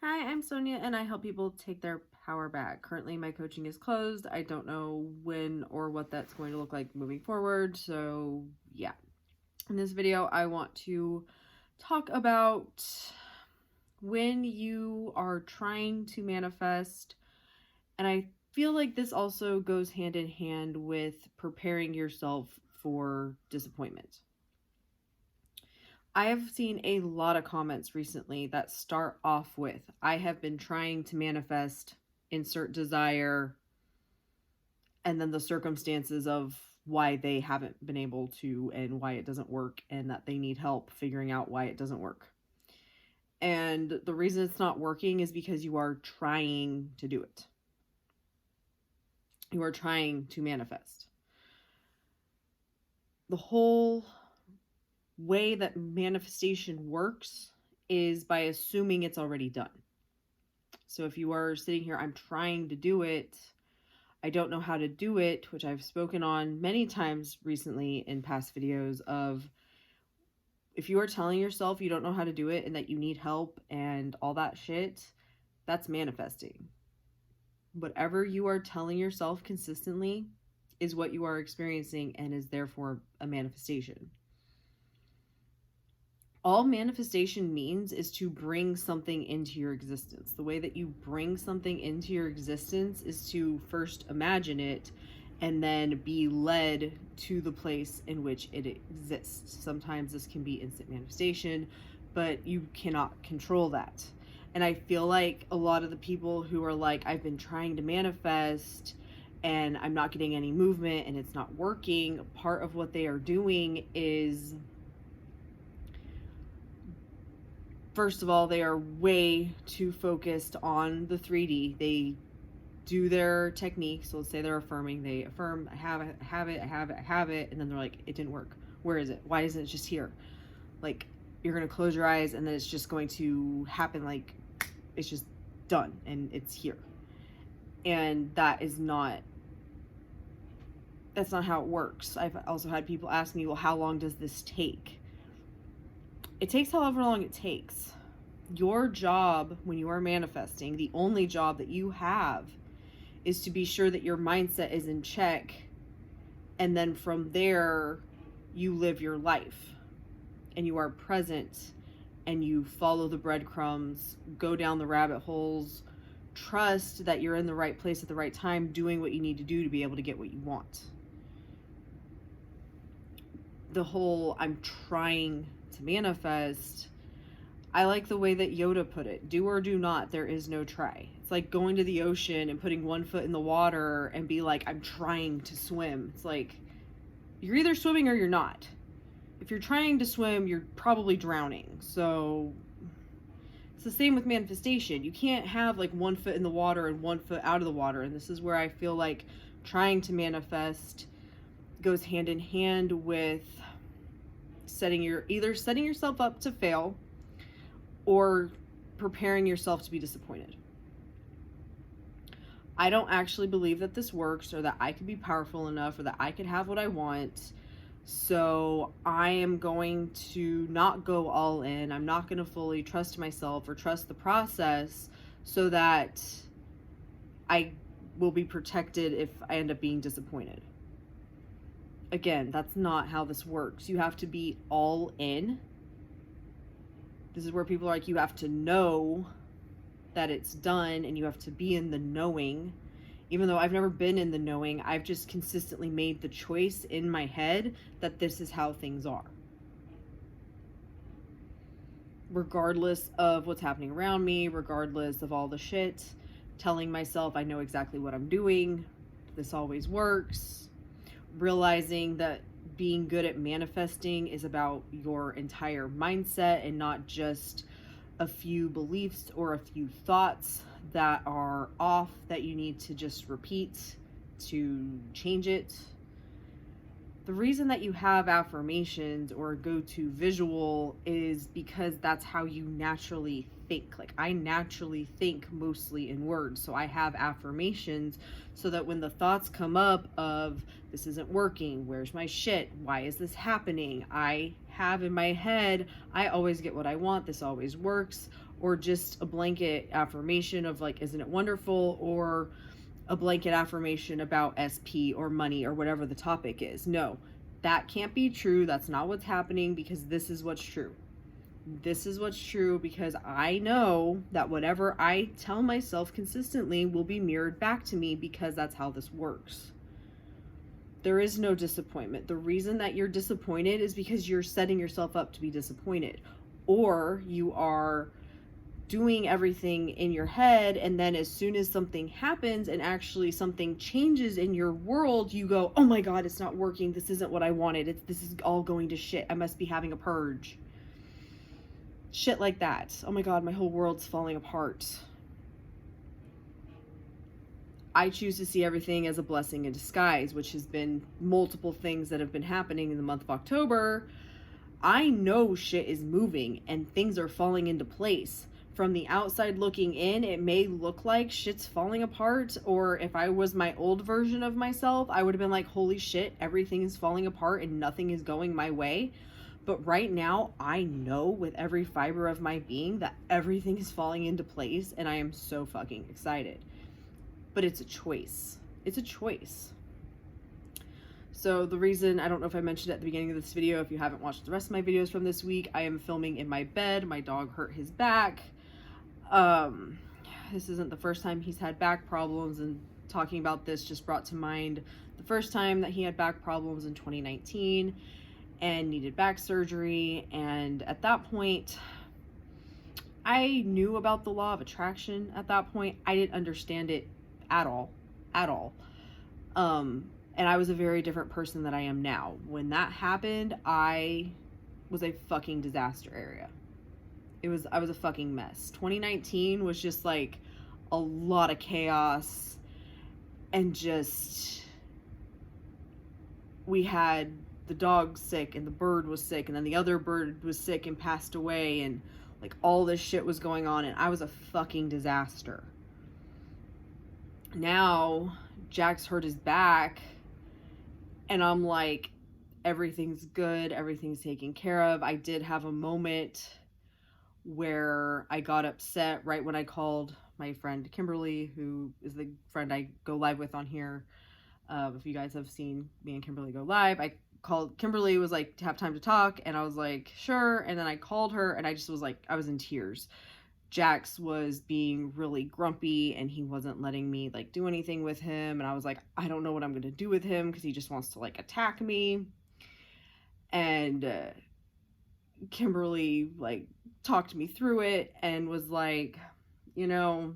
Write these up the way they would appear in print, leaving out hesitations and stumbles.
Hi, I'm Sonia and I help people take their power back. Currently, my coaching is closed. I don't know when or what that's going to look like moving forward. So, yeah. In this video, I want to talk about when you are trying to manifest. And I feel like this also goes hand in hand with preparing yourself for disappointment. I have seen a lot of comments recently that start off with, I have been trying to manifest, insert desire, and then the circumstances of why they haven't been able to and why it doesn't work and that they need help figuring out why it doesn't work. And the reason it's not working is because you are trying to do it. You are trying to manifest. The whole way that manifestation works is by assuming it's already done. So if you are sitting here, I'm trying to do it, I don't know how to do it, which I've spoken on many times recently in past videos of, if you are telling yourself you don't know how to do it and that you need help and all that shit, that's manifesting. Whatever you are telling yourself consistently is what you are experiencing and is therefore a manifestation. All manifestation means is to bring something into your existence. The way that you bring something into your existence is to first imagine it and then be led to the place in which it exists. Sometimes this can be instant manifestation, but you cannot control that. And I feel like a lot of the people who are like, I've been trying to manifest and I'm not getting any movement and it's not working, part of what they are doing is, first of all, they are way too focused on the 3D. They do their technique. So let's say they're affirming. They affirm, I have it, I have it, I have it, I have it. And then they're like, it didn't work. Where is it? Why isn't it just here? Like, you're going to close your eyes and then it's just going to happen. Like, it's just done and it's here. And that's not how it works. I've also had people ask me, well, how long does this take? It takes however long it takes. Your job when you are manifesting, the only job that you have, is to be sure that your mindset is in check. And then from there, you live your life and you are present and you follow the breadcrumbs, go down the rabbit holes, trust that you're in the right place at the right time, doing what you need to do to be able to get what you want. The whole, I'm trying to manifest, I like the way that Yoda put it. Do or do not, there is no try. It's like going to the ocean and putting one foot in the water and be like, I'm trying to swim. It's like, you're either swimming or you're not. If you're trying to swim, you're probably drowning. So it's the same with manifestation. You can't have like one foot in the water and one foot out of the water. And this is where I feel like trying to manifest goes hand in hand with either setting yourself up to fail or preparing yourself to be disappointed. I don't actually believe that this works or that I could be powerful enough or that I could have what I want. So I am going to not go all in. I'm not going to fully trust myself or trust the process so that I will be protected if I end up being disappointed. Again, that's not how this works. You have to be all in. This is where people are like, you have to know that it's done and you have to be in the knowing. Even though I've never been in the knowing, I've just consistently made the choice in my head that this is how things are. Regardless of what's happening around me, regardless of all the shit, telling myself I know exactly what I'm doing, this always works. Realizing that being good at manifesting is about your entire mindset and not just a few beliefs or a few thoughts that are off that you need to just repeat to change it. The reason that you have affirmations or a go-to visual is because that's how you naturally think. Like, I naturally think mostly in words, so I have affirmations so that when the thoughts come up of this isn't working, where's my shit, why is this happening, I have in my head, I always get what I want, this always works, or just a blanket affirmation of like, isn't it wonderful, or a blanket affirmation about SP or money or whatever the topic is. No, that can't be true. That's not what's happening, because this is what's true. This is what's true, because I know that whatever I tell myself consistently will be mirrored back to me, because that's how this works. There is no disappointment. The reason that you're disappointed is because you're setting yourself up to be disappointed, or you are doing everything in your head, and then as soon as something happens and actually something changes in your world, you go, oh my God, it's not working. This isn't what I wanted. This is all going to shit. I must be having a purge. Shit like that. Oh my God, my whole world's falling apart. I choose to see everything as a blessing in disguise, which has been multiple things that have been happening in the month of October. I know shit is moving and things are falling into place. From the outside looking in, it may look like shit's falling apart, or if I was my old version of myself, I would have been like, holy shit, everything is falling apart and nothing is going my way. But right now, I know with every fiber of my being that everything is falling into place, and I am so fucking excited. But it's a choice. It's a choice. So the reason, I don't know if I mentioned at the beginning of this video, if you haven't watched the rest of my videos from this week, I am filming in my bed. My dog hurt his back. This isn't the first time he's had back problems, and talking about this just brought to mind the first time that he had back problems in 2019 and needed back surgery. And at that point, I knew about the law of attraction. At that point, I didn't understand it at all. And I was a very different person than I am now. When that happened, I was a fucking disaster area. I was a fucking mess. 2019 was just like a lot of chaos, and just, we had the dog sick and the bird was sick, and then the other bird was sick and passed away, and like all this shit was going on, and I was a fucking disaster. Now Jack's hurt his back, and I'm like, everything's good, everything's taken care of. I did have a moment where I got upset right when I called my friend Kimberly, who is the friend I go live with on here. If you guys have seen me and Kimberly go live, I called Kimberly, was like, to have time to talk, and I was like, sure. And then I called her, and I just was like, I was in tears. Jax was being really grumpy, and he wasn't letting me like do anything with him, and I was like, I don't know what I'm gonna do with him, because he just wants to like attack me. And Kimberly like talked me through it and was like, you know,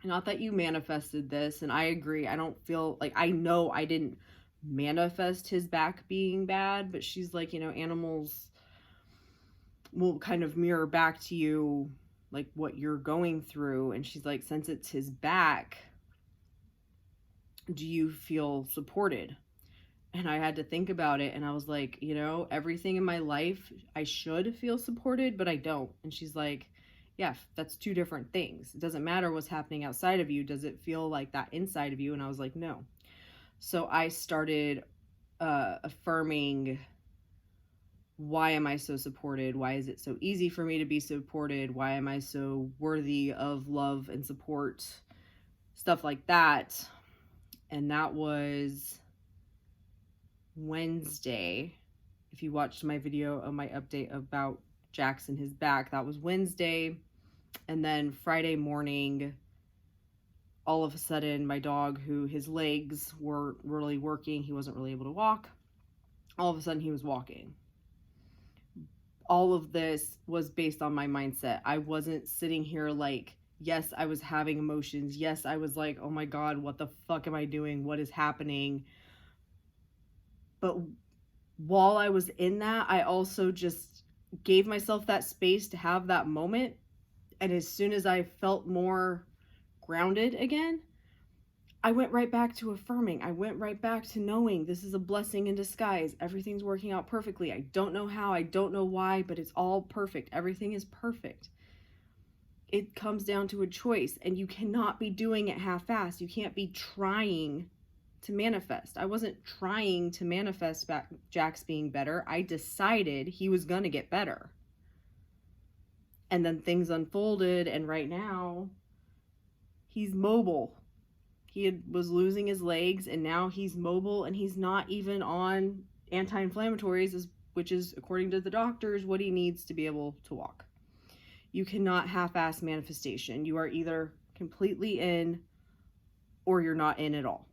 not that you manifested this, and I agree. I don't feel like, I know I didn't manifest his back being bad, but she's like, you know, animals will kind of mirror back to you like what you're going through. And she's like, since it's his back, do you feel supported? And I had to think about it, and I was like, you know, everything in my life, I should feel supported, but I don't. And she's like, yeah, that's two different things. It doesn't matter what's happening outside of you. Does it feel like that inside of you? And I was like, no. So I started affirming, why am I so supported? Why is it so easy for me to be supported? Why am I so worthy of love and support? Stuff like that. And that was Wednesday. If you watched my video of my update about Jackson, his back, that was Wednesday. And then Friday morning, all of a sudden, my dog, who his legs weren't really working, he wasn't really able to walk, all of a sudden he was walking. All of this was based on my mindset. I wasn't sitting here like, yes, I was having emotions. Yes, I was like, oh my God, what the fuck am I doing? What is happening? But while I was in that, I also just gave myself that space to have that moment. And as soon as I felt more grounded again, I went right back to affirming. I went right back to knowing this is a blessing in disguise. Everything's working out perfectly. I don't know how, I don't know why, but it's all perfect. Everything is perfect. It comes down to a choice, and you cannot be doing it half-assed. You can't be trying to manifest. I wasn't trying to manifest Jax being better. I decided he was going to get better. And then things unfolded, and right now he's mobile. Was losing his legs, and now he's mobile, and he's not even on anti-inflammatories, which is, according to the doctors, what he needs to be able to walk. You cannot half-ass manifestation. You are either completely in or you're not in at all.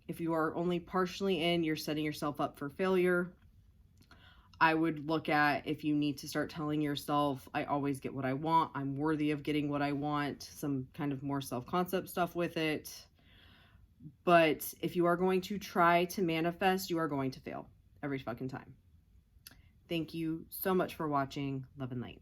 If you are only partially in, you're setting yourself up for failure. I would look at if you need to start telling yourself, I always get what I want, I'm worthy of getting what I want, some kind of more self-concept stuff with it. But if you are going to try to manifest, you are going to fail every fucking time. Thank you so much for watching. Love and light.